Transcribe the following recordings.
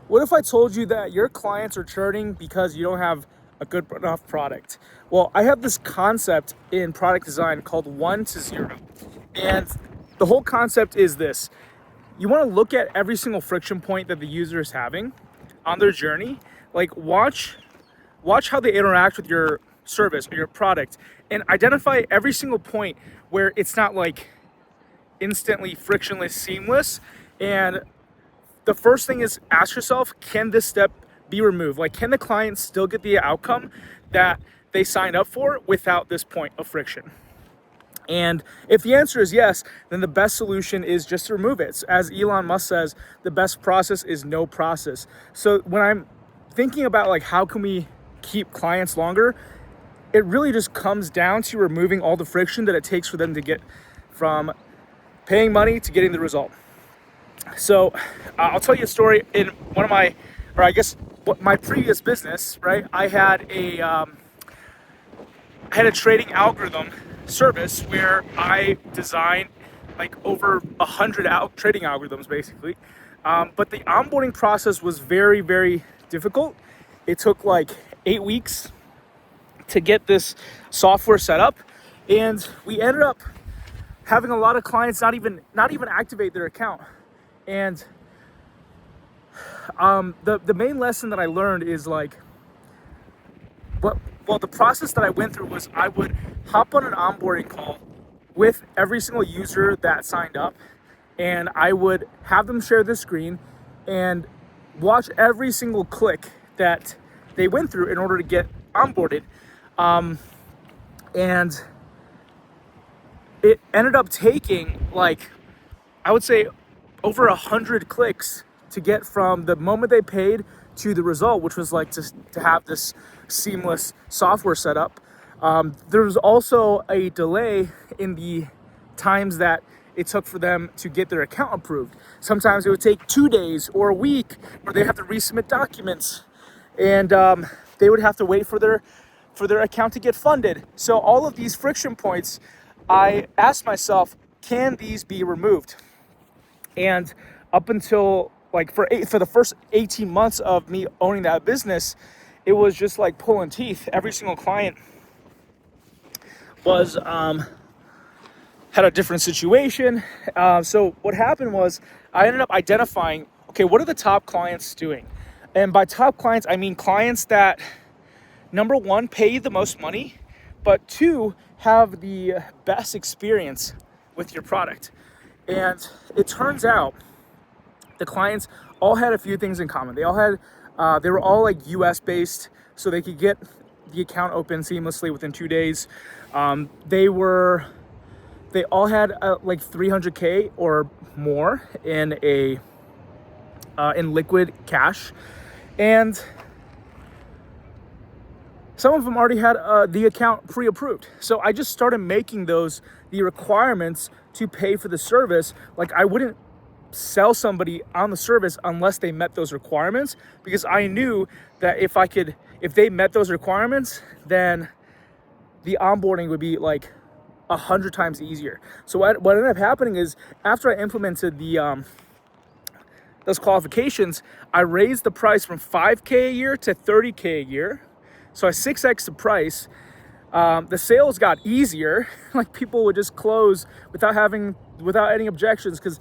What if I told you that your clients are churning because you don't have a good enough product? Well, I have this concept in product design called 1 to 0. And the whole concept is this. You want to look at every single friction point that the user is having on their journey. Like watch how they interact with your service or your product and identify every single point where it's not like instantly frictionless, seamless. And the first thing is ask yourself, can this step be removed? Like, can the client still get the outcome that they signed up for without this point of friction? And if the answer is yes, then the best solution is just to remove it. As Elon Musk says, the best process is no process. So when I'm thinking about like how can we keep clients longer, it really just comes down to removing all the friction that it takes for them to get from paying money to getting the result. So I'll tell you a story. In one of my, or I guess my previous business, right? I had a trading algorithm service where I designed like over 100 trading algorithms basically. But the onboarding process was very, very difficult. It took like 8 weeks to get this software set up, and we ended up having a lot of clients not even activate their account. And the main lesson that I learned is like, the process that I went through was I would hop on an onboarding call with every single user that signed up, and I would have them share the screen and watch every single click that they went through in order to get onboarded. And it ended up taking like, I would say over 100 clicks to get from the moment they paid to the result, which was like to have this seamless software set up. There was also a delay in the times that it took for them to get their account approved. Sometimes it would take 2 days or a week, where they have to resubmit documents, and they would have to wait for their account to get funded. So all of these friction points, I asked myself, can these be removed? And up until like for the first 18 months of me owning that business, it was just like pulling teeth. Every single client was had a different situation. So what happened was I ended up identifying, okay, what are the top clients doing? And by top clients, I mean clients that, number one, pay you the most money, but two, have the best experience with your product. And it turns out the clients all had a few things in common. They were all like US based, so they could get the account open seamlessly within 2 days. They all had like 300K or more in liquid cash, and some of them already had the account pre-approved. So I just started making those the requirements to pay for the service. Like, I wouldn't sell somebody on the service unless they met those requirements, because I knew that if they met those requirements, then the onboarding would be like 100 times easier. So what ended up happening is, after I implemented those qualifications, I raised the price from 5K a year to 30K a year. So I 6x the price. The sales got easier. Like, people would just close without any objections, because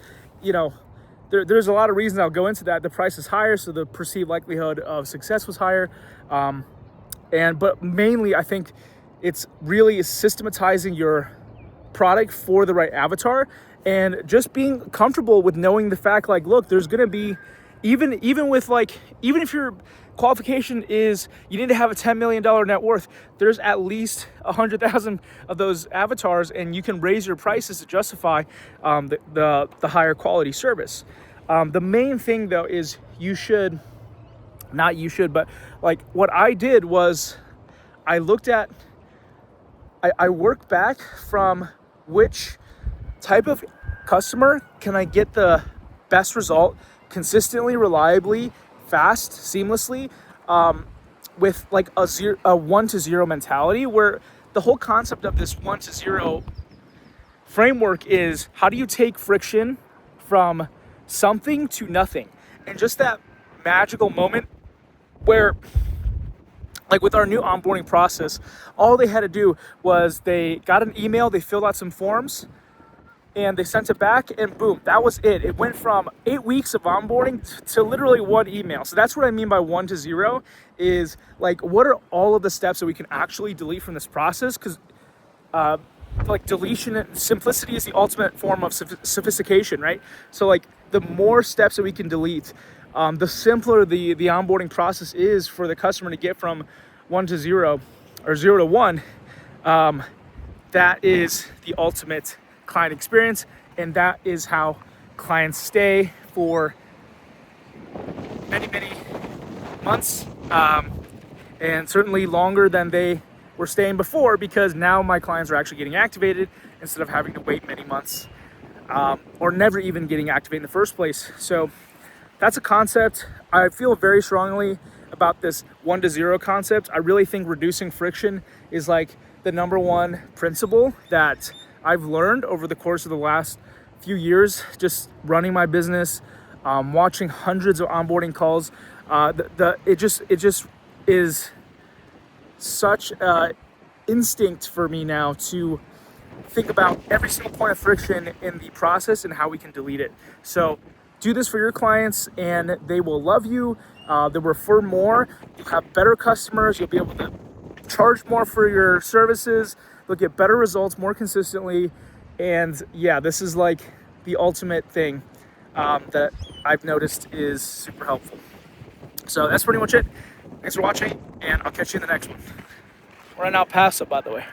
there's a lot of reasons. I'll go into that. The price is higher, so the perceived likelihood of success was higher. But mainly, I think it's really systematizing your product for the right avatar, and just being comfortable with knowing the fact, like, look, there's gonna be, even if your qualification is you need to have a $10 million net worth, there's at least 100,000 of those avatars, and you can raise your prices to justify the higher quality service. The main thing though is but like what I did was I work back from which type of customer can I get the best result consistently, reliably, fast, seamlessly, with like a 1 to 0 mentality, where the whole concept of this 1 to 0 framework is, how do you take friction from something to nothing? And just that magical moment where, like with our new onboarding process, all they had to do was they got an email, they filled out some forms, and they sent it back, and boom, that was it. It went from 8 weeks of onboarding to literally one email. So that's what I mean by 1 to 0, is like, what are all of the steps that we can actually delete from this process? Because like deletion, simplicity is the ultimate form of sophistication, right? So like the more steps that we can delete, the simpler the onboarding process is for the customer to get from 1 to 0 or 0 to 1. That is the ultimate client experience, and that is how clients stay for many months, and certainly longer than they were staying before, because now my clients are actually getting activated instead of having to wait many months, or never even getting activated in the first place. So that's a concept. I feel very strongly about this 1 to 0 concept. I really think reducing friction is like the number one principle that I've learned over the course of the last few years, just running my business, watching hundreds of onboarding calls. It just is such instinct for me now to think about every single point of friction in the process and how we can delete it. So do this for your clients, and they will love you. They'll refer more. You'll have better customers. You'll be able to charge more for your services. They'll get better results more consistently. And yeah, this is like the ultimate thing that I've noticed is super helpful. So that's pretty much it. Thanks for watching, and I'll catch you in the next one. We're in El Paso, by the way.